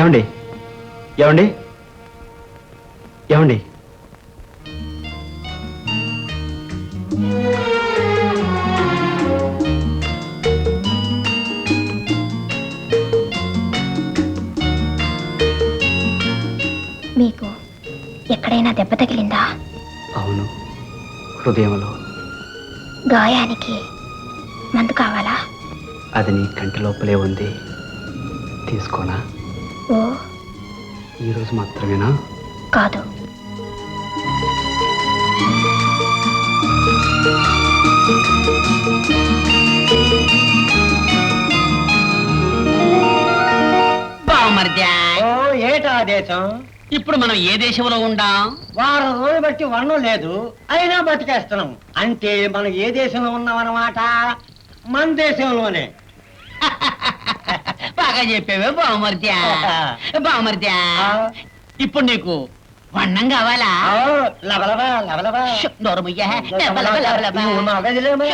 ఏమండి ఏమండి ఏమండి మీకు ఎక్కడైనా దెబ్బ తగిలిందా? అవును, హృదయంలో. గాయానికి మందు కావాలా? అది నీ కంటి లోపలే ఉంది, తీసుకోనా? ఓ, ఈరోజు మాత్రమేనా? కాదు, బామర్ద్యా, ఓ ఏటా దేశం? ఇప్పుడు మనం ఏ దేశంలో ఉండాం? వారం రోజులు బట్టి వర్ణం లేదు, అయినా బతికేస్తున్నాం. అంటే మనం ఏ దేశంలో ఉన్నాం అన్నమాట? మన దేశంలోనే. బాగా చెప్పావే బామర్ద్యా. బామర్ద్యా, ఇప్పుడు నీకు వన్నం కావాలా? లబలబా లబలబా. నోరముయ్యా, లబలబలబలబా. నువ్వు మా గదిలేమో.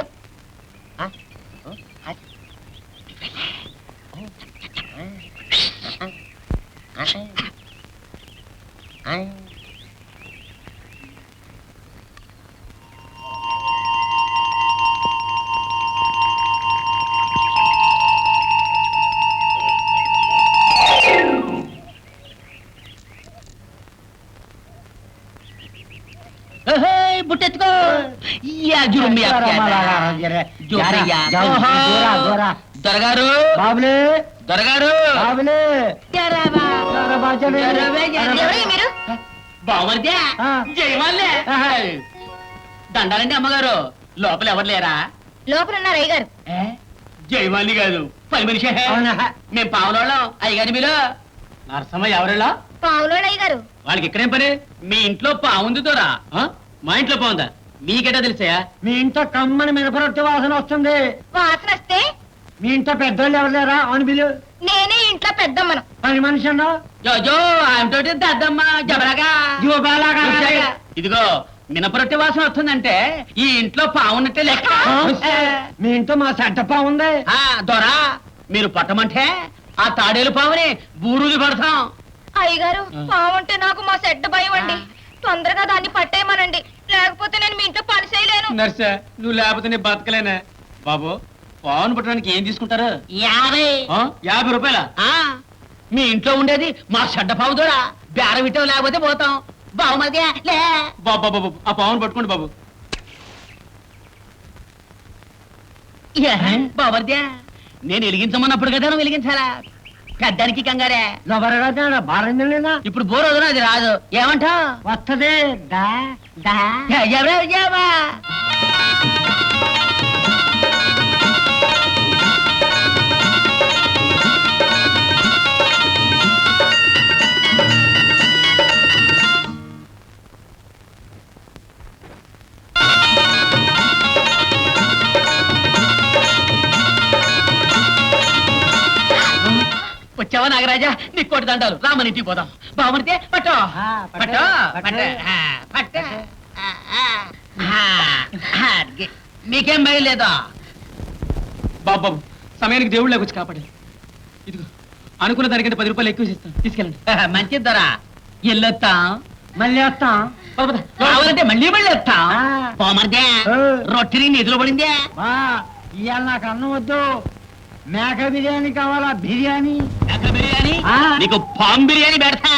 బుట్టెత్తుకో. దొరగారు, బాబులే దొరగారు, బాబులే. ఎవరయ్యా మీరు? బామర్ద్యా, జయమాలే. దండాలండి అమ్మగారు. లోపల ఎవరు లేరా? లోపల ఉన్నారు అయ్యగారు. జయమాలి కాదు, పని మనిషి. మేం పావులోళ్ళం. అయ్యగారి మీరు నరసమ్మ ఎవరిలా? పావులోడు అయ్యగారు. వాళ్ళకి ఇక్కడేం పని? మీ ఇంట్లో పావుంది దొరా. మా ఇంట్లో పావుందా? మీకెటా తెలుసా? మీ ఇంట్లో కమ్మని మినపరొట్టి వాసన వస్తుంది. వాసన వస్తే మీ ఇంట్లో పెద్దోళ్ళు ఎవరు లేరా? అవును బిలు. నేనే ఇంట్లో పెద్దమ్మను. పని మనిషి అన్నావు. జోజో ఆమెతోటి దద్దమ్మ జబరగా. ఇదిగో మినపరొట్టి వాసన వస్తుందంటే ఈ ఇంట్లో పావున్నట్టే లెక్క. మీ ఇంట్లో మా సెట్టప్ప ఉంది. దొరా, మీరు పట్టమంటే ఆ తాడేలు పావుని బూరుది పడతాం. అయ్యగారు, పావుంటే నాకు మా సెడ్డ భయం అండి. తొందరగా దాన్ని పట్టేయమనండి, లేకపోతే నేను మీ ఇంట్లో పని చేయలేను. నర్సే, నువ్వు లేకపోతే నేను బతకలేనే. బాబు, పావును పట్టడానికి ఏం తీసుకుంటారు? 50 రూపాయల. మీ ఇంట్లో ఉండేది మా చెడ్డ పావు దూరా. బేరం ఇట్టం లేకపోతే పోతాం. బాబు మధ్య లే. బాబు ఆ పావును పట్టుకోండి బాబు. బాబర్ద్య, నేను వెలిగించమన్నప్పుడు కదా నువ్వు వెలిగించాలా? పెద్దానికి కంగారే. బారేనా ఇప్పుడు బోర్ వదన అది రాదు. ఏమంటావు? వస్తదే. వచ్చావా నాగరాజా? నీ కోటి దండాలు. రామని ఇంటికి పోదాం. బాగుమడితే పట్టో పట్టో పట్ట. మీకేం భయం లేదా? బాబు, సమయానికి దేవుళ్ళు లేకొచ్చి కాపాడి. ఇదిగో అనుకున్న దానికంటే 10 రూపాయలు ఎక్కువ ఇస్తాం, తీసుకెళ్ళండి. మంచిది ధర. ఎల్లొత్తాం, మళ్ళీ వస్తాం. కావాలంటే మళ్ళీ వస్తాం. పోమర్దే, రొట్టెని నిధులు పడిందే. ఇవాళ నాకు అన్నం వద్దు, మేక బిర్యానీ కావాలా? బిర్యానీ. మేక బిర్యానీ? నీకు పామ్ బిర్యానీ పెడతా.